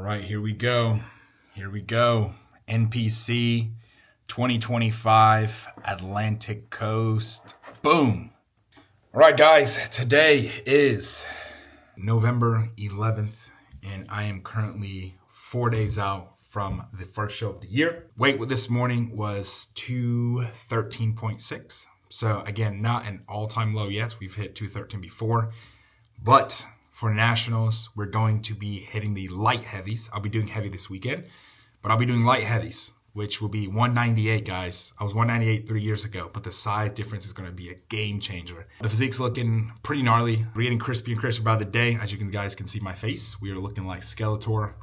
right, here we go. Here we go. NPC 2025 Atlantic Coast. Boom. All right, guys, today is November 11th, and I am currently 4 days out from the first show of the year. Weight this morning was 213.6. So again, not an all-time low yet. We've hit 213 before, but for nationals, we're going to be hitting the light heavies. I'll be doing heavy this weekend, but I'll be doing light heavies, which will be 198, guys. I was 198 3 years ago, but the size difference is going to be a game changer. The physique's looking pretty gnarly. We're getting crispy and crisper by the day. As you guys can see my face, we are looking like Skeletor.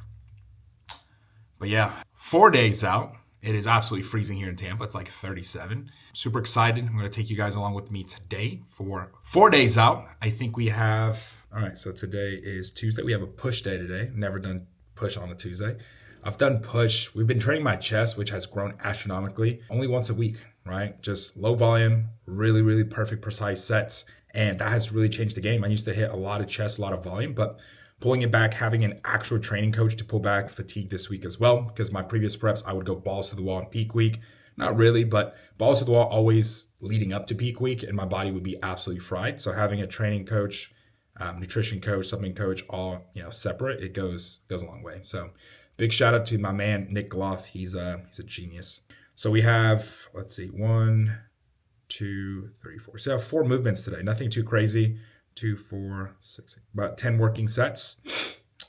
But yeah, 4 days out. It is absolutely freezing here in Tampa. It's like 37. Super excited. I'm going to take you guys along with me today for 4 days out. I think we have... All right, so today is Tuesday. We have a push day today. Never done push on a Tuesday. I've done push. We've been training my chest, which has grown astronomically, only once a week, right? Just low volume, really, really perfect, precise sets. And that has really changed the game. I used to hit a lot of chest, a lot of volume, but pulling it back, having an actual training coach to pull back fatigue this week as well, because my previous preps, I would go balls to the wall in peak week. Not really, but balls to the wall always leading up to peak week, and my body would be absolutely fried. So having a training coach, nutrition coach, supplement coach, all separate, it goes a long way. So big shout out to my man Nick Gloth. He's a genius. So we have, let's see, 1, 2, 3, 4. So I have 4 movements today. Nothing too crazy. 2, 4, 6, about 10 working sets.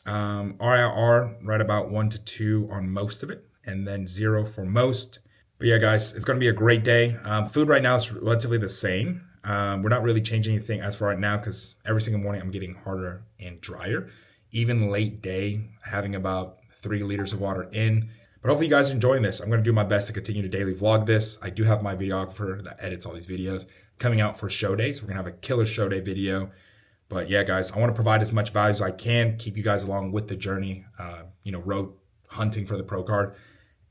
RIR right about 1 to 2 on most of it, and then 0 for most. But yeah, guys, it's going to be a great day. Food right now is relatively the same. We're not really changing anything as for right now because every single morning I'm getting harder and drier. Even late day, having about 3 liters of water in. But hopefully you guys are enjoying this. I'm going to do my best to continue to daily vlog this. I do have my videographer that edits all these videos coming out for show day. So we're going to have a killer show day video. But yeah, guys, I want to provide as much value as I can, keep you guys along with the journey, road hunting for the pro card.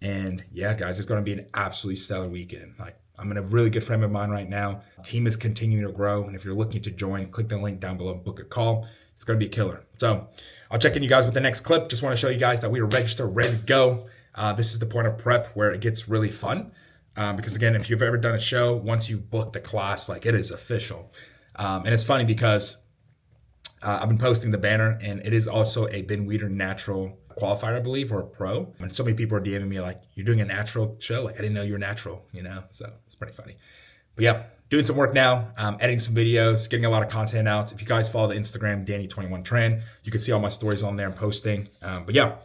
And yeah, guys, it's going to be an absolutely stellar weekend. I'm in a really good frame of mind right now. Team is continuing to grow. And if you're looking to join, click the link down below, book a call. It's going to be a killer. So I'll check in you guys with the next clip. Just want to show you guys that we are registered, ready to go. This is the point of prep where it gets really fun. Because again, if you've ever done a show, once you book the class, it is official. And it's funny because I've been posting the banner, and it is also a Ben Weider natural qualifier, I believe, or a pro. And so many people are DMing me like, you're doing a natural show? I didn't know you were natural, So it's pretty funny. But yeah, doing some work now, editing some videos, getting a lot of content out. If you guys follow the Instagram, Danny21Tran, you can see all my stories on there and posting. But yeah,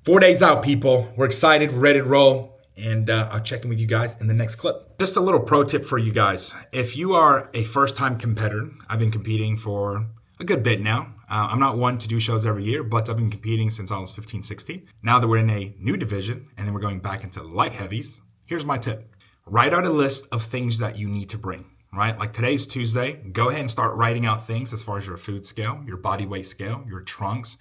4 days out, people. We're excited, we're ready to roll. And I'll check in with you guys in the next clip. Just a little pro tip for you guys. If you are a first-time competitor, I've been competing for a good bit now. I'm not one to do shows every year, but I've been competing since I was 15, 16. Now that we're in a new division and then we're going back into light heavies, here's my tip. Write out a list of things that you need to bring, right? Like today's Tuesday, go ahead and start writing out things as far as your food scale, your body weight scale, your trunks,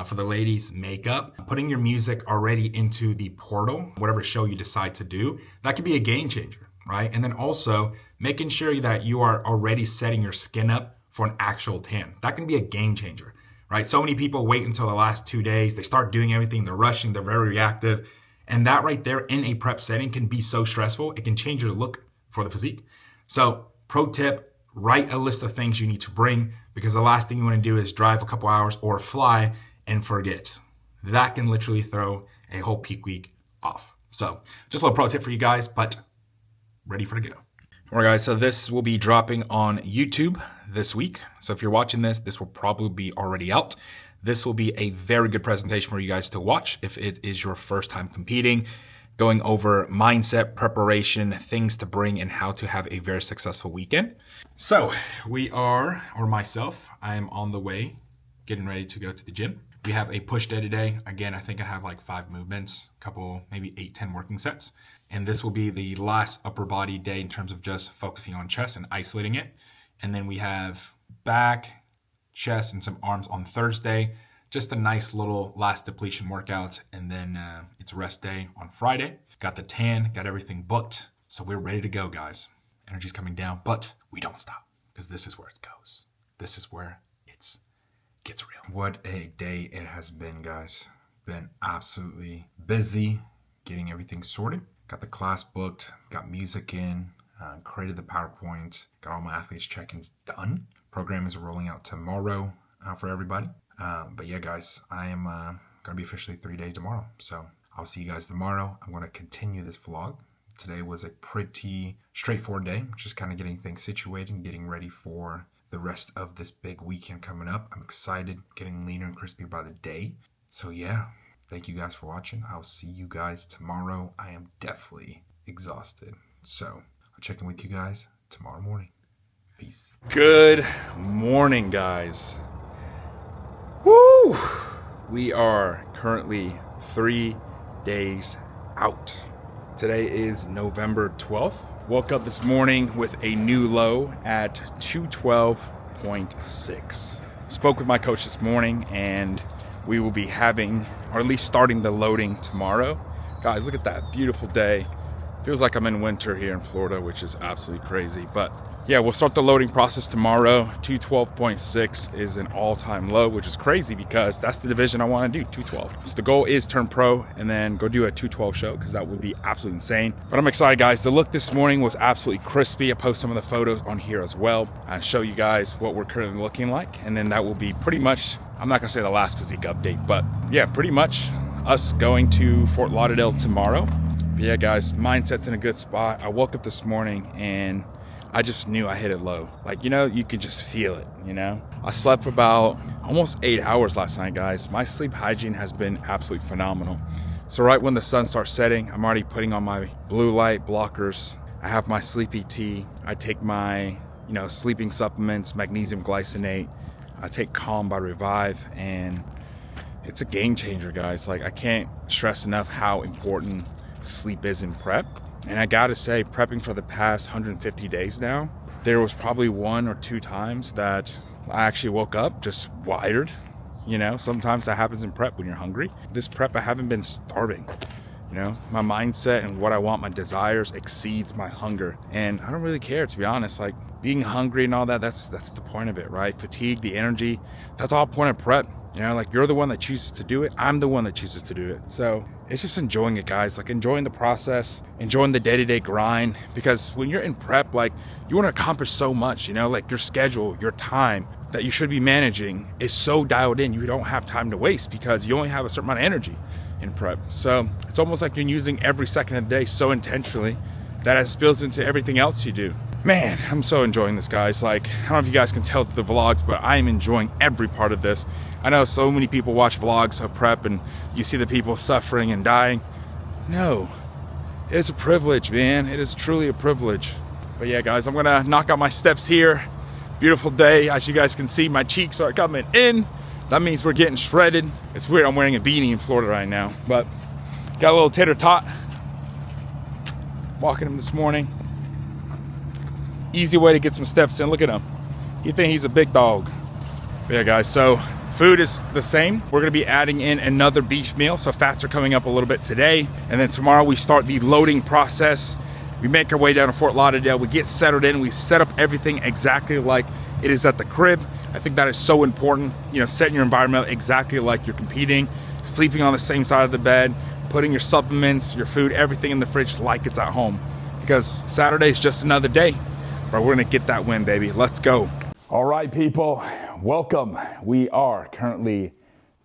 for the ladies, makeup, putting your music already into the portal, whatever show you decide to do, that could be a game changer, right? And then also making sure that you are already setting your skin up for an actual tan. That can be a game changer, right? So many people wait until the last 2 days. They start doing everything. They're rushing. They're very reactive. And that right there in a prep setting can be so stressful. It can change your look for the physique. So pro tip, write a list of things you need to bring, because the last thing you want to do is drive a couple hours or fly and forget. That can literally throw a whole peak week off. So just a little pro tip for you guys, but ready for the go. All right, guys, so this will be dropping on YouTube this week. So if you're watching this, this will probably be already out. This will be a very good presentation for you guys to watch if it is your first time competing, going over mindset, preparation, things to bring, and how to have a very successful weekend. So myself, I am on the way, getting ready to go to the gym. We have a push day today. Again, I think I have 5 movements, a couple, maybe 8, 10 working sets. And this will be the last upper body day in terms of just focusing on chest and isolating it. And then we have back, chest, and some arms on Thursday. Just a nice little last depletion workout. And then it's rest day on Friday. Got the tan, got everything booked. So we're ready to go, guys. Energy's coming down, but we don't stop because this is where it goes. This is where it gets real. What a day it has been, guys. Been absolutely busy getting everything sorted. Got the class booked, got music in, created the PowerPoint, got all my athletes check-ins done. Program is rolling out tomorrow for everybody. But yeah, guys, I am going to be officially 3 days tomorrow. So I'll see you guys tomorrow. I'm going to continue this vlog. Today was a pretty straightforward day, just kind of getting things situated and getting ready for the rest of this big weekend coming up. I'm excited, getting leaner and crispier by the day. So yeah, thank you guys for watching. I'll see you guys tomorrow. I am definitely exhausted. So I'll check in with you guys tomorrow morning. Peace. Good morning, guys. Woo! We are currently 3 days out. Today is November 12th. Woke up this morning with a new low at 212.6. Spoke with my coach this morning and we will be having, or at least starting the loading tomorrow. Guys, look at that beautiful day. Feels like I'm in winter here in Florida, which is absolutely crazy. But yeah, we'll start the loading process tomorrow. 212.6 is an all-time low, which is crazy because that's the division I want to do, 212. So the goal is turn pro and then go do a 212 show because that would be absolutely insane. But I'm excited, guys. The look this morning was absolutely crispy. I post some of the photos on here as well. I show you guys what we're currently looking like. And then that will be pretty much, I'm not gonna say the last physique update, but yeah, pretty much us going to Fort Lauderdale tomorrow. But yeah, guys, mindset's in a good spot. I woke up this morning and I just knew I hit it low. Like, you know, you can just feel it, you know? I slept about almost 8 hours last night, guys. My sleep hygiene has been absolutely phenomenal. So right when the sun starts setting, I'm already putting on my blue light blockers. I have my sleepy tea. I take my, sleeping supplements, magnesium glycinate. I take Calm by Revive, and it's a game changer, guys. Like, I can't stress enough how important sleep is in prep. And I gotta say, prepping for the past 150 days now, there was probably 1 or 2 times that I actually woke up just wired. Sometimes that happens in prep when you're hungry. This prep, I haven't been starving. My mindset and what I want, my desires exceeds my hunger. And I don't really care, to be honest. Like, being hungry and all that, that's the point of it, right? Fatigue, the energy, that's all point of prep. You're the one that chooses to do it. I'm the one that chooses to do it. So it's just enjoying it, guys. Like, enjoying the process, enjoying the day-to-day grind. Because when you're in prep, like, you want to accomplish so much, like your schedule, your time that you should be managing is so dialed in. You don't have time to waste because you only have a certain amount of energy in prep. So it's almost like you're using every second of the day so intentionally that it spills into everything else you do. Man, I'm so enjoying this, guys. Like, I don't know if you guys can tell through the vlogs, but I am enjoying every part of this. I know so many people watch vlogs of prep and you see the people suffering and dying. No, it's a privilege, man. It is truly a privilege. But yeah, guys, I'm gonna knock out my steps here. Beautiful day. As you guys can see, my cheeks are coming in. That means we're getting shredded. It's weird, I'm wearing a beanie in Florida right now, but got a little tater tot. Walking him this morning. Easy way to get some steps in. Look at him. You think he's a big dog. But yeah, guys, so food is the same. We're gonna be adding in another beef meal, so fats are coming up a little bit today. And then tomorrow we start the loading process. We make our way down to Fort Lauderdale. We get settled in. We set up everything exactly like it is at the crib. I think that is so important. Setting your environment exactly like you're competing, sleeping on the same side of the bed, putting your supplements, your food, everything in the fridge like it's at home. Because Saturday is just another day. But we're gonna get that win, baby. Let's go. All right, people, welcome. We are currently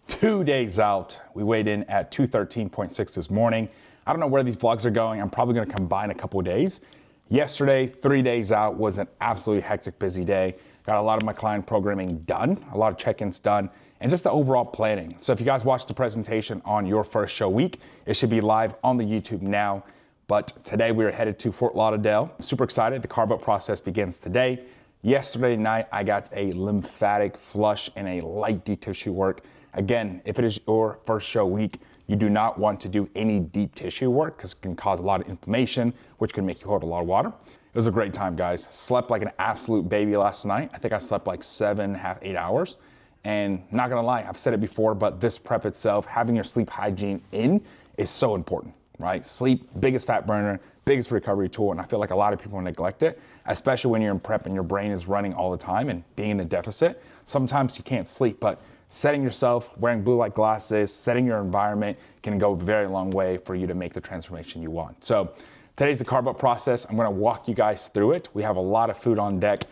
2 days out. We weighed in at 213.6 this morning. I don't know where these vlogs are going. I'm probably gonna combine a couple of days. Yesterday, 3 days out, was an absolutely hectic, busy day. Got a lot of my client programming done, a lot of check-ins done, and just the overall planning. So if you guys watched the presentation on your first show week, it should be live on the YouTube now. But today we are headed to Fort Lauderdale. I'm super excited. The carb up process begins today. Yesterday night, I got a lymphatic flush and a light deep tissue work. Again, if it is your first show week, you do not want to do any deep tissue work because it can cause a lot of inflammation, which can make you hold a lot of water. It was a great time, guys. Slept like an absolute baby last night. I think I slept like 7.5, 8 hours. And not gonna lie, I've said it before, but this prep itself, having your sleep hygiene in is so important. Right? Sleep, biggest fat burner, biggest recovery tool, and I feel like a lot of people neglect it, especially when you're in prep and your brain is running all the time and being in a deficit. Sometimes you can't sleep, but setting yourself, wearing blue light glasses, setting your environment can go a very long way for you to make the transformation you want. So today's the carb up process. I'm gonna walk you guys through it. We have a lot of food on deck.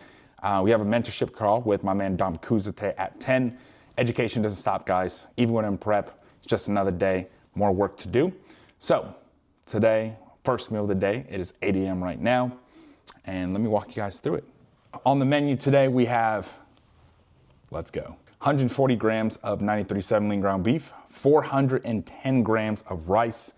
We have a mentorship call with my man Dom Kuza today at 10. Education doesn't stop, guys. Even when in prep, it's just another day, more work to do. So today, first meal of the day, it is 8 a.m. right now. And let me walk you guys through it. On the menu today, we have, let's go, 140 grams of 93.7 lean ground beef, 410 grams of rice,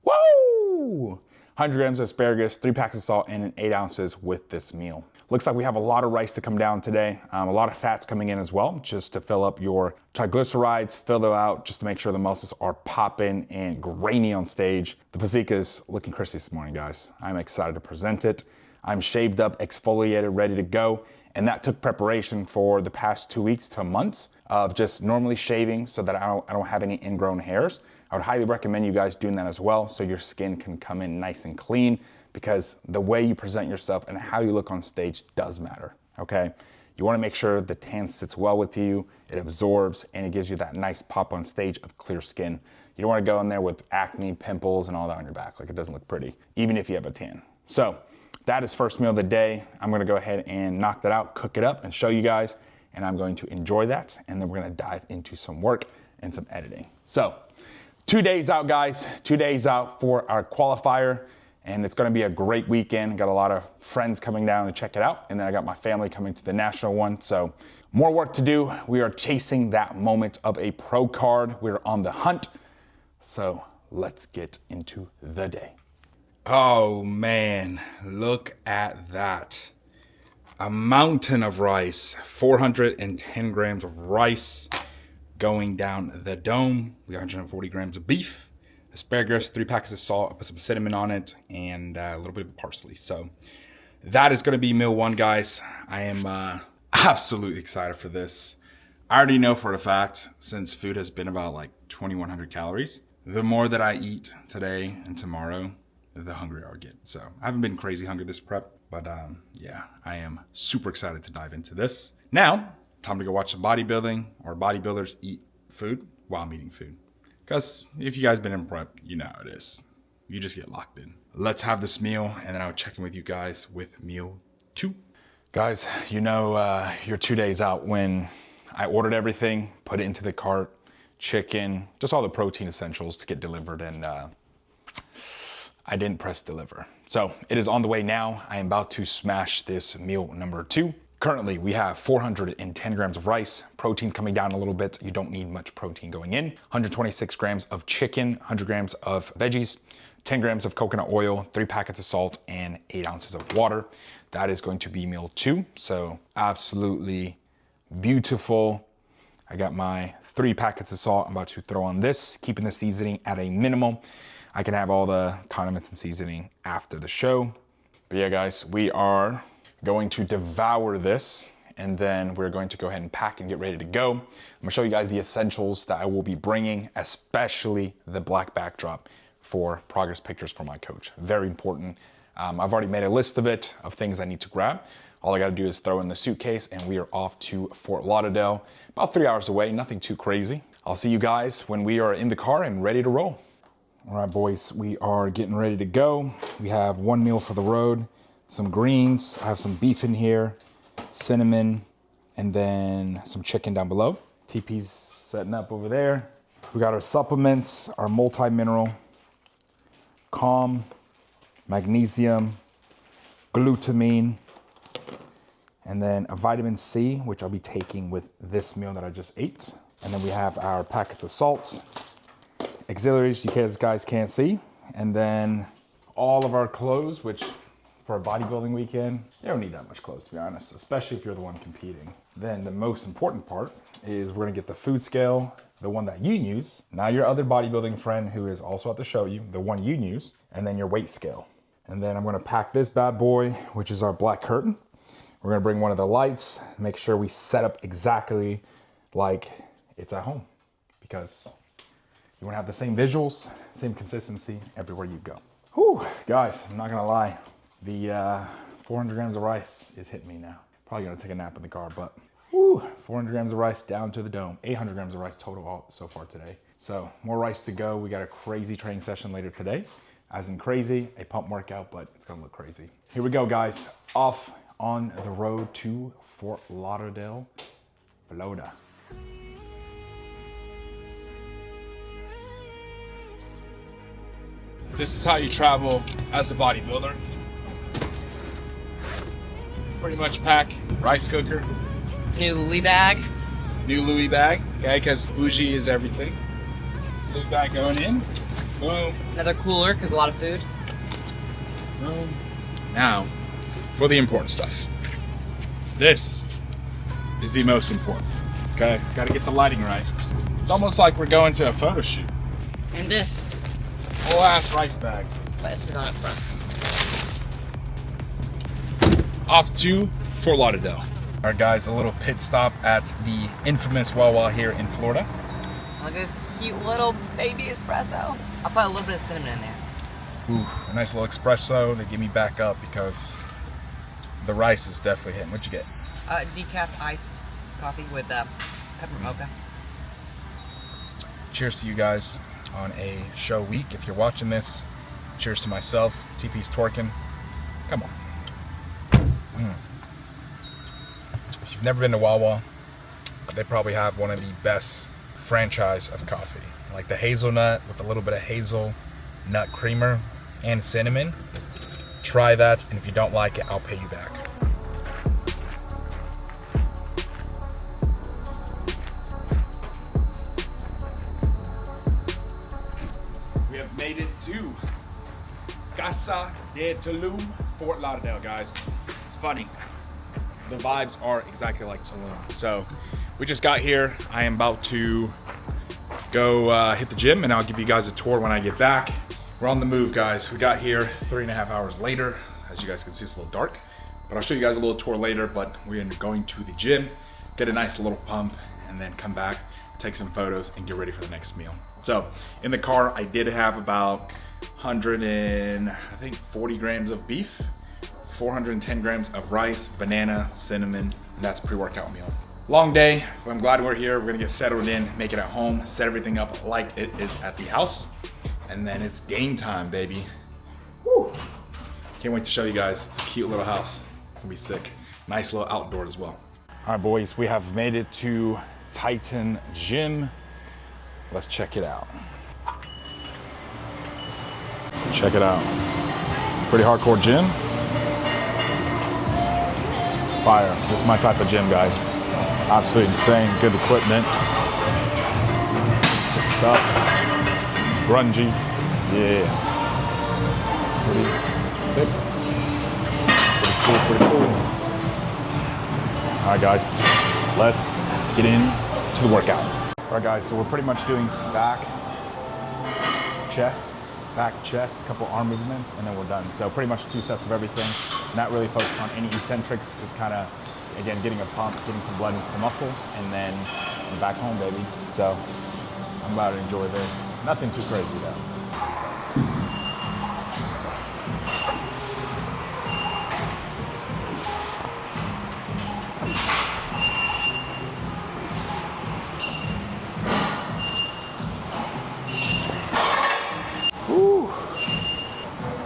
woo! 100 grams of asparagus, 3 packs of salt, and 8 ounces with this meal. Looks like we have a lot of rice to come down today, a lot of fats coming in as well, just to fill up your triglycerides, fill them out, just to make sure the muscles are popping and grainy on stage. The physique is looking crispy this morning, guys. I'm excited to present it. I'm shaved up, exfoliated, ready to go. And that took preparation for the past 2 weeks to months of just normally shaving so that I don't have any ingrown hairs. I would highly recommend you guys doing that as well so your skin can come in nice and clean, because the way you present yourself and how you look on stage does matter, okay? You wanna make sure the tan sits well with you, it absorbs, and it gives you that nice pop on stage of clear skin. You don't wanna go in there with acne, pimples, and all that on your back. Like, it doesn't look pretty, even if you have a tan. So that is first meal of the day. I'm gonna go ahead and knock that out, cook it up, and show you guys, and I'm going to enjoy that, and then we're gonna dive into some work and some editing. So 2 days out, guys, 2 days out for our qualifier, and it's gonna be a great weekend. Got a lot of friends coming down to check it out, and then I got my family coming to the national one, so more work to do. We are chasing that moment of a pro card. We're on the hunt, so let's get into the day. Oh man, look at that. A mountain of rice, 410 grams of rice going down the dome. We got 140 grams of beef, asparagus, 3 packs of salt, I put some cinnamon on it, and a little bit of parsley. So that is gonna be meal one, guys. I am absolutely excited for this. I already know for a fact, since food has been about like 2,100 calories, the more that I eat today and tomorrow, the hungrier I'll get. So I haven't been crazy hungry this prep, but yeah, I am super excited to dive into this. Now, time to go watch some bodybuilding, or bodybuilders eat food while I'm eating food. Because if you guys been in prep, you know how it is. You just get locked in. Let's have this meal, and then I'll check in with you guys with meal 2. Guys, you know you're 2 days out when I ordered everything, put it into the cart, chicken, just all the protein essentials to get delivered, and I didn't press deliver. So it is on the way now. I am about to smash this meal number 2. Currently, we have 410 grams of rice. Protein's coming down a little bit. You don't need much protein going in. 126 grams of chicken, 100 grams of veggies, 10 grams of coconut oil, 3 packets of salt, and 8 ounces of water. That is going to be meal 2. So absolutely beautiful. I got my 3 packets of salt I'm about to throw on this, keeping the seasoning at a minimum. I can have all the condiments and seasoning after the show. But yeah, guys, we are going to devour this, and then we're going to go ahead and pack and get ready to go. I'm gonna show you guys the essentials that I will be bringing, especially the black backdrop for progress pictures for my coach. Very important. I've already made a list of it, of things I need to grab. All I gotta do is throw in the suitcase, and we are off to Fort Lauderdale, about 3 hours away, nothing too crazy. I'll see you guys when we are in the car and ready to roll. All right, boys, we are getting ready to go. We have 1 meal for the road, some greens. I have some beef in here, cinnamon, and then some chicken down below. TP's setting up over there. We got our supplements, our multi-mineral, calm, magnesium, glutamine, and then a vitamin C, which I'll be taking with this meal that I just ate. And then we have our packets of salt, auxiliaries you guys can't see, and then all of our clothes, which for a bodybuilding weekend, you don't need that much clothes, to be honest, especially if you're the one competing. Then the most important part is we're gonna get the food scale, the one that you use, not your other bodybuilding friend who is also at the show you, the one you use, and then your weight scale. And then I'm gonna pack this bad boy, which is our black curtain. We're gonna bring one of the lights, make sure we set up exactly like it's at home, because you wanna have the same visuals, same consistency everywhere you go. Whew, guys, I'm not gonna lie. The 400 grams of rice is hitting me now. Probably gonna take a nap in the car, but whew. Woo! 400 grams of rice down to the dome. 800 grams of rice total so far today. So more rice to go. We got a crazy training session later today. As in crazy, a pump workout, but it's gonna look crazy. Here we go, guys. Off on the road to Fort Lauderdale, Florida. This is how you travel as a bodybuilder. Pretty much pack rice cooker. New Louis bag. New Louis bag, okay, because bougie is everything. Louis bag going in. Boom. Another cooler, because a lot of food. Boom. Now, for the important stuff. This is the most important. Okay, gotta get the lighting right. It's almost like we're going to a photo shoot. And this. Whole ass rice bag. But it's not up front. Off to Fort Lauderdale. All right, guys, a little pit stop at the infamous Wawa here in Florida. Look at this cute little baby espresso. I'll put a little bit of cinnamon in there. Ooh, a nice little espresso to get me back up because the rice is definitely hitting. What'd you get? Decaf iced coffee with pepper mocha. Cheers to you guys on a show week. If you're watching this, cheers to myself. TP's twerking. Come on. If you've never been to Wawa, they probably have one of the best franchise of coffee. Like the hazelnut with a little bit of hazelnut creamer and cinnamon. Try that, and if you don't like it, I'll pay you back. We have made it to Casa de Tulum, Fort Lauderdale, guys. It's funny. The vibes are exactly like Tulum. So we just got here. I am about to go hit the gym, and I'll give you guys a tour when I get back. We're on the move, guys. We got here 3.5 hours later. As you guys can see, it's a little dark, but I'll show you guys a little tour later. But we're going to the gym, get a nice little pump, and then come back, take some photos, and get ready for the next meal. So in the car, I did have about 140 grams of beef, 410 grams of rice, banana, cinnamon, and that's a pre-workout meal. Long day, but I'm glad we're here. We're gonna get settled in, make it at home, set everything up like it is at the house, and then it's game time, baby. Woo. Can't wait to show you guys. It's a cute little house. It's gonna be sick. Nice little outdoor as well. All right, boys, we have made it to Titan Gym. Let's check it out. Check it out. Pretty hardcore gym. Fire. This is my type of gym, guys. Absolutely insane. Good equipment. Good stuff. Grungy. Yeah. Pretty sick. Pretty cool. All right, guys. Let's get into the workout. All right, guys. So we're pretty much doing back, chest, a couple arm movements, and then we're done. So pretty much 2 sets of everything. Not really focused on any eccentrics, just kind of, again, getting a pump, getting some blood into the muscle, and then I'm back home, baby. So I'm about to enjoy this. Nothing too crazy though.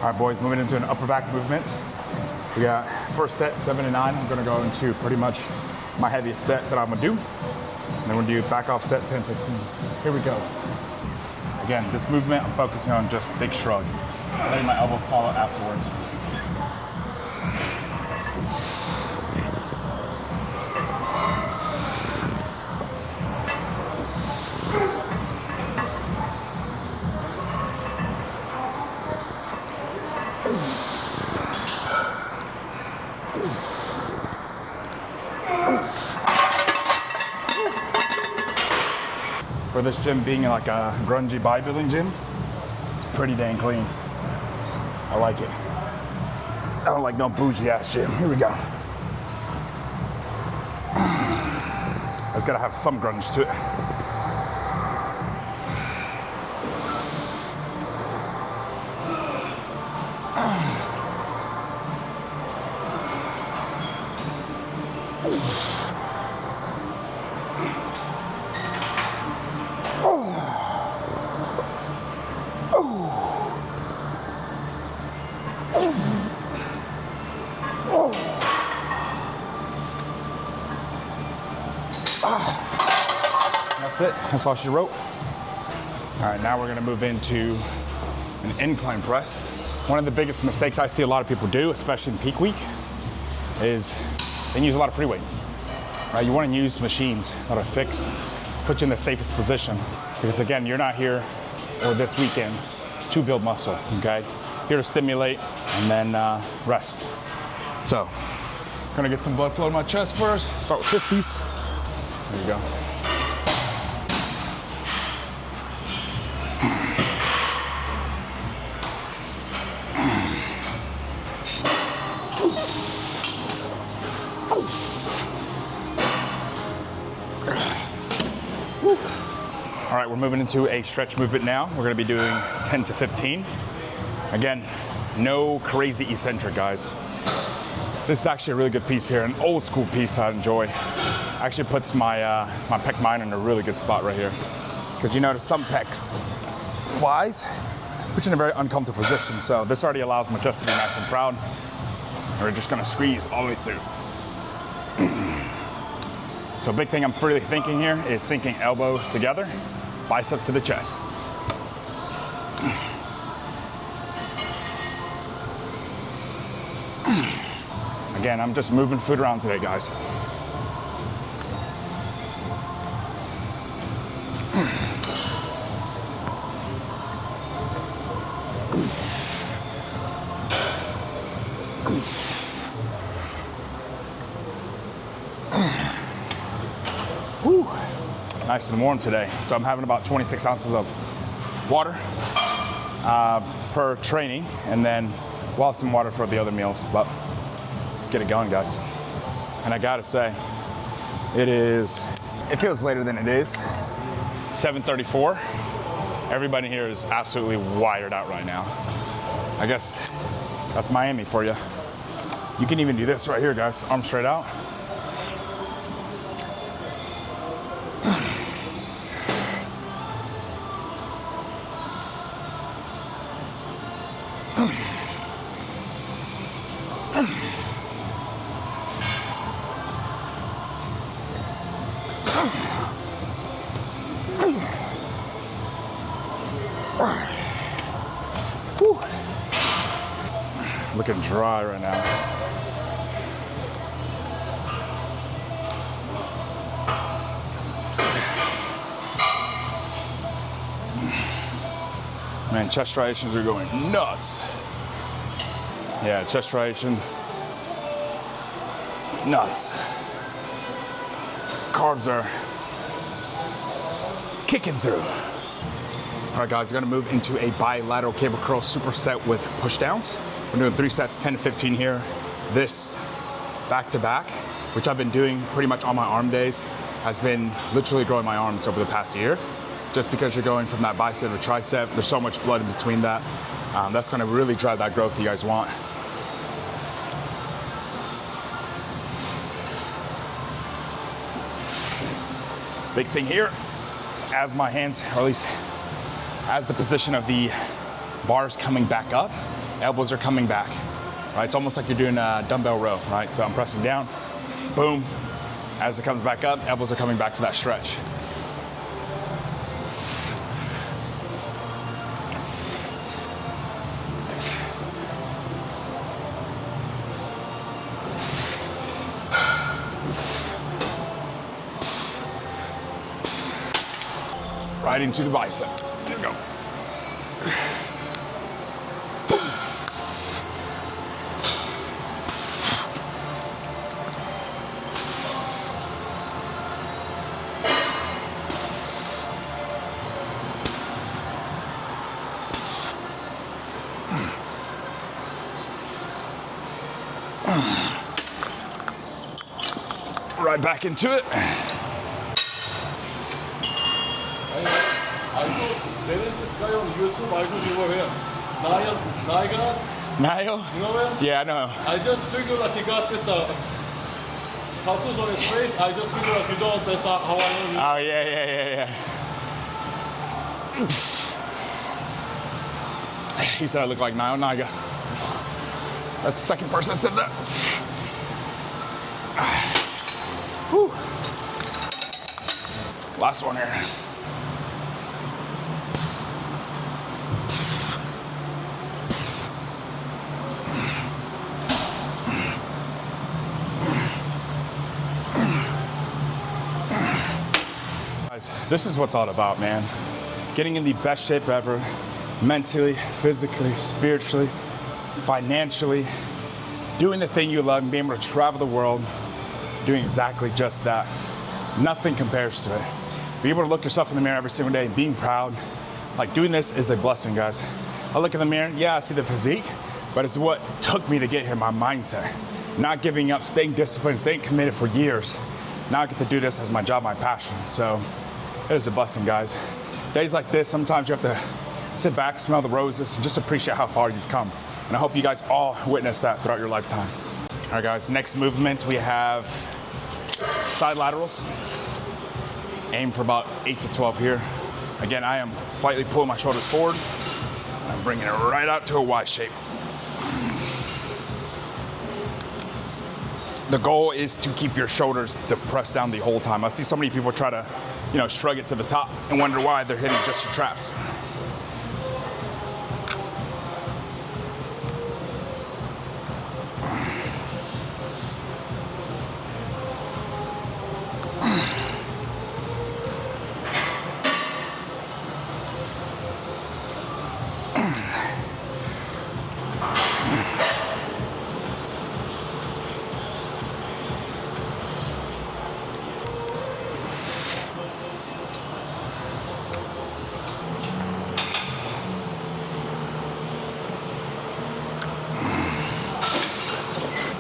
All right, boys, moving into an upper back movement. We got first set, 7 to 9. I'm gonna go into pretty much my heaviest set that I'm gonna do. And then we're gonna do back off set, 10, 15. Here we go. Again, this movement, I'm focusing on just big shrug. Letting my elbows follow afterwards. For this gym being like a grungy bodybuilding gym, it's pretty dang clean. I like it. I don't like no bougie ass gym. Here we go. It's gotta have some grunge to it. it. That's all she wrote. All right, now we're gonna move into an incline press. One of the biggest mistakes I see a lot of people do, especially in peak week, is they use a lot of free weights. Right? You want to use machines that are fixed, put you in the safest position. Because again, you're not here or this weekend to build muscle, okay? Here to stimulate and then rest. So, gonna get some blood flow to my chest first. Start with 50s. There you go. All right, we're moving into a stretch movement now. We're gonna be doing 10 to 15. Again, no crazy eccentric, guys. This is actually a really good piece here, an old school piece I enjoy. Actually puts my my pec minor in a really good spot right here. Because you notice some pecs flies, put you in a very uncomfortable position. So this already allows my chest to be nice and proud. And we're just gonna squeeze all the way through. So big thing I'm really thinking here is thinking elbows together, biceps to the chest. Again, I'm just moving food around today, guys. Whew. Nice and warm today. So I'm having about 26 ounces of water per training, and then we'll have some water for the other meals, but let's get it going, guys. And I gotta say, it feels later than it is. 7:34. Everybody here is absolutely wired out right now. I guess that's Miami for you. You can even do this right here, guys. Arms straight out. Whew. Looking dry right now. Man, chest striations are going nuts. Yeah, chest striation, nuts. Carbs are kicking through. All right, guys, we're gonna move into a bilateral cable curl superset with push downs. We're doing 3 sets, 10 to 15 here. This back to back, which I've been doing pretty much on my arm days, has been literally growing my arms over the past year. Just because you're going from that bicep to tricep, there's so much blood in between that. That's gonna really drive that growth you guys want. Big thing here, as my hands, or at least as the position of the bars coming back up, elbows are coming back, right? It's almost like you're doing a dumbbell row, right? So I'm pressing down, boom. As it comes back up, elbows are coming back for that stretch. Right into the bicep. There we go. Right back into it. There is this guy on YouTube, I don't know him. Niall? Niall? You know him? Yeah, I know. I just figured that he got this tattoos on his face. I just figured that you don't, that's how I know you. Oh, yeah. He said I look like Niall Niga. That's the second person that said that. Whew. Last one here. Guys, this is what's all about, man. Getting in the best shape ever, mentally, physically, spiritually, financially, doing the thing you love and being able to travel the world, doing exactly just that. Nothing compares to it. Being able to look yourself in the mirror every single day and being proud, like doing this is a blessing, guys. I look in the mirror, yeah, I see the physique, but it's what took me to get here, my mindset. Not giving up, staying disciplined, staying committed for years. Now I get to do this as my job, my passion. So it is a blessing, guys. Days like this, sometimes you have to sit back, smell the roses, and just appreciate how far you've come. And I hope you guys all witness that throughout your lifetime. All right, guys, next movement, we have side laterals. Aim for about 8 to 12 here. Again, I am slightly pulling my shoulders forward. I'm bringing it right out to a Y shape. The goal is to keep your shoulders depressed down the whole time. I see so many people try to, shrug it to the top and wonder why they're hitting just your traps.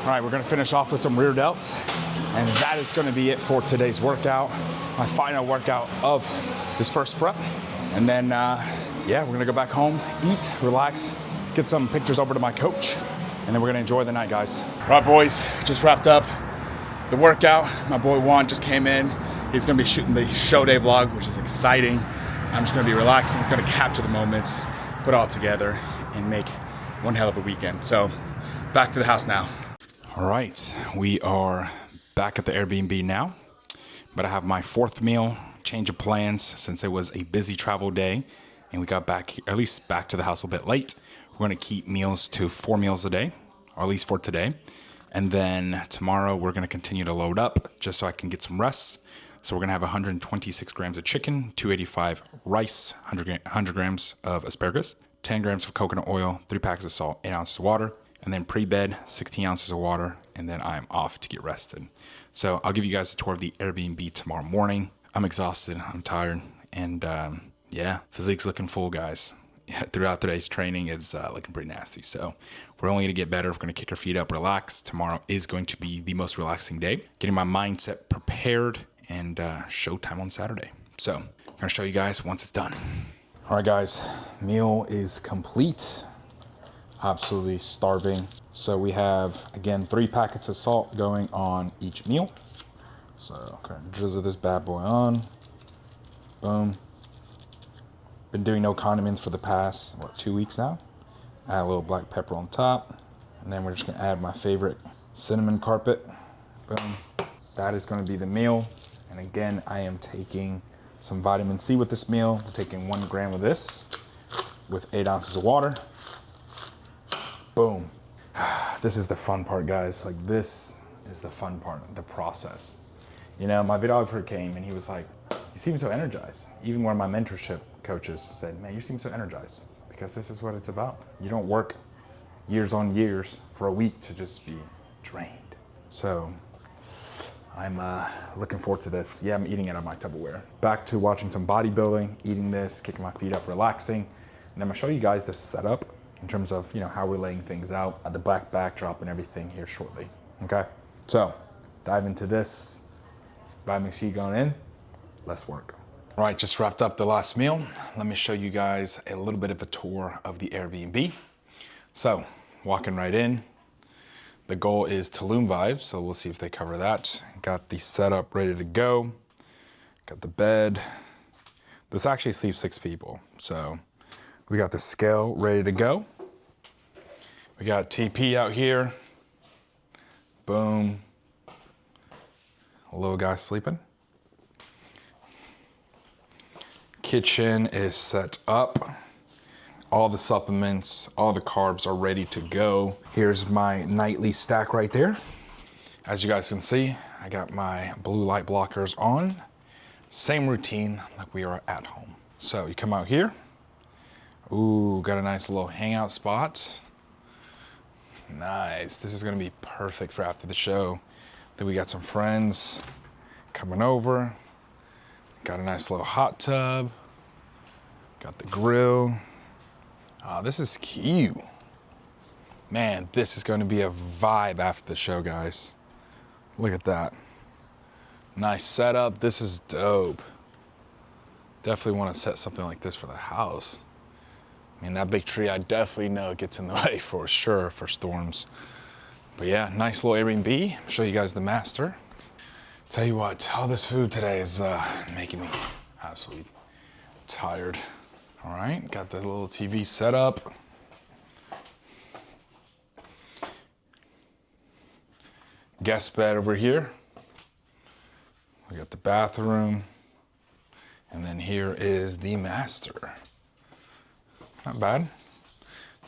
All right, we're gonna finish off with some rear delts, and that is gonna be it for today's workout, my final workout of this first prep. And then, we're gonna go back home, eat, relax, get some pictures over to my coach, and then we're gonna enjoy the night, guys. All right, boys, just wrapped up the workout. My boy Juan just came in. He's gonna be shooting the show day vlog, which is exciting. I'm just gonna be relaxing. He's gonna capture the moments, put it all together, and make one hell of a weekend. So, back to the house now. All right, we are back at the Airbnb now, but I have my fourth meal, change of plans since it was a busy travel day and we got back, or at least back to the house a bit late. We're gonna keep meals to 4 meals a day, or at least for today. And then tomorrow we're gonna continue to load up just so I can get some rest. So we're gonna have 126 grams of chicken, 285 rice, 100 grams of asparagus, 10 grams of coconut oil, 3 packs of salt, 8 ounces of water, and then pre-bed, 16 ounces of water, and then I'm off to get rested. So I'll give you guys a tour of the Airbnb tomorrow morning. I'm exhausted, I'm tired, and physique's looking full, guys. Throughout today's training, it's looking pretty nasty. So we're only gonna get better. We're gonna kick our feet up, relax. Tomorrow is going to be the most relaxing day. Getting my mindset prepared, and showtime on Saturday. So I'm gonna show you guys once it's done. All right, guys, meal is complete. Absolutely starving. So we have, again, 3 packets of salt going on each meal. So drizzle this bad boy on. Boom. Been doing no condiments for the past, 2 weeks now. Add a little black pepper on top. And then we're just gonna add my favorite cinnamon carpet. Boom. That is gonna be the meal. And again, I am taking some vitamin C with this meal. I'm taking 1 gram of this with 8 ounces of water. Boom. This is the fun part, guys. Like, this is the fun part of the process. My videographer came and he was like, you seem so energized. Even one of my mentorship coaches said, man, you seem so energized, because this is what it's about. You don't work years on years for a week to just be drained. So I'm looking forward to this. Yeah, I'm eating it on my Tupperware. Back to watching some bodybuilding, eating this, kicking my feet up, relaxing. And I'm gonna show you guys this setup in terms of, how we're laying things out, the black backdrop and everything here shortly, okay? So, dive into this. Vitamin C going in, let's work. All right, just wrapped up the last meal. Let me show you guys a little bit of a tour of the Airbnb. So, walking right in. The goal is Tulum vibe, so we'll see if they cover that. Got the setup ready to go. Got the bed. This actually sleeps 6 people, so we got the scale ready to go. We got TP out here. Boom. A little guy sleeping. kitchen is set up. All the supplements, all the carbs are ready to go. Here's my nightly stack right there. As you guys can see, I got my blue light blockers on. Same routine like we are at home. So you come out here. Ooh, got a nice little hangout spot. Nice. This is gonna be perfect for after the show. Then we got some friends coming over. Got a nice little hot tub. Got the grill. Oh, this is cute. Man, this is gonna be a vibe after the show, guys. Look at that. Nice setup. This is dope. Definitely want to set something like this for the house. I mean, that big tree, I definitely know it gets in the way for sure for storms. But yeah, nice little Airbnb. I'll show you guys the master. Tell you what, all this food today is making me absolutely tired. All right, got the little TV set up. Guest bed over here. We got the bathroom. And then here is the master. Not bad.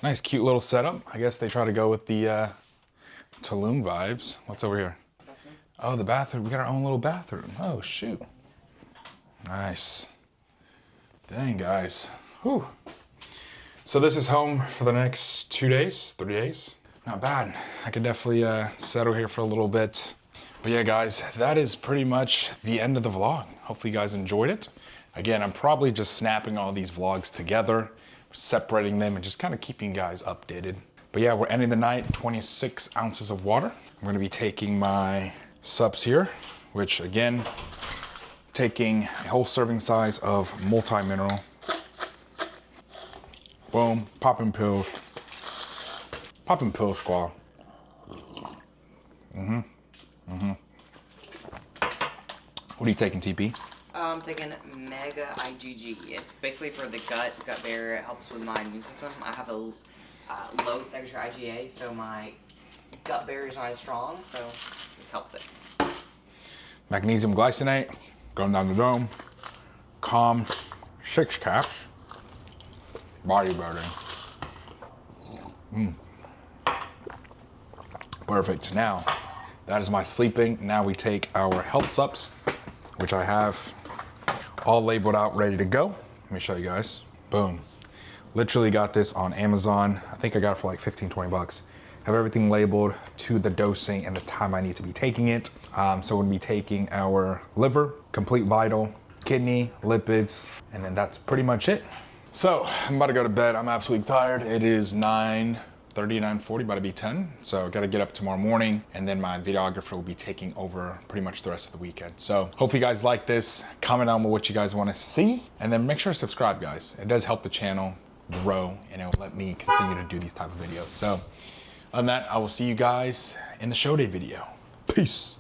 Nice, cute little setup. I guess they try to go with the Tulum vibes. What's over here? Oh, the bathroom. We got our own little bathroom. Oh, shoot. Nice. Dang, guys. Whew. So this is home for the next 2 days, 3 days. Not bad. I can definitely settle here for a little bit. But yeah, guys, that is pretty much the end of the vlog. Hopefully you guys enjoyed it. Again, I'm probably just snapping all these vlogs together, separating them, and just kind of keeping you guys updated. But yeah, we're ending the night, 26 ounces of water. I'm gonna be taking my subs here, which again, taking a whole serving size of multi-mineral. Boom, popping pills. Popping pills, squad. What are you taking, TP? I'm taking Mega IgG. It's basically for the gut barrier. It helps with my immune system. I have a low signature IgA, so my gut barrier is not as strong, so this helps it. Magnesium glycinate, going down the dome. Calm, 6 caps. Bodybuilding. Perfect. Now, that is my sleeping. Now we take our health subs, which I have all labeled out, ready to go. Let me show you guys. Boom. Literally got this on Amazon. I think I got it for like 15, 20 bucks. Have everything labeled to the dosing and the time I need to be taking it. So we'll be taking our liver, complete vital, kidney, lipids, and then that's pretty much it. So I'm about to go to bed. I'm absolutely tired. It is 9:30, 9:40, about to be 10. So gotta get up tomorrow morning, and then my videographer will be taking over pretty much the rest of the weekend. So hopefully you guys like this. Comment down what you guys wanna see, and then make sure to subscribe, guys. It does help the channel grow, and it will let me continue to do these type of videos. So other than that, I will see you guys in the show day video. Peace.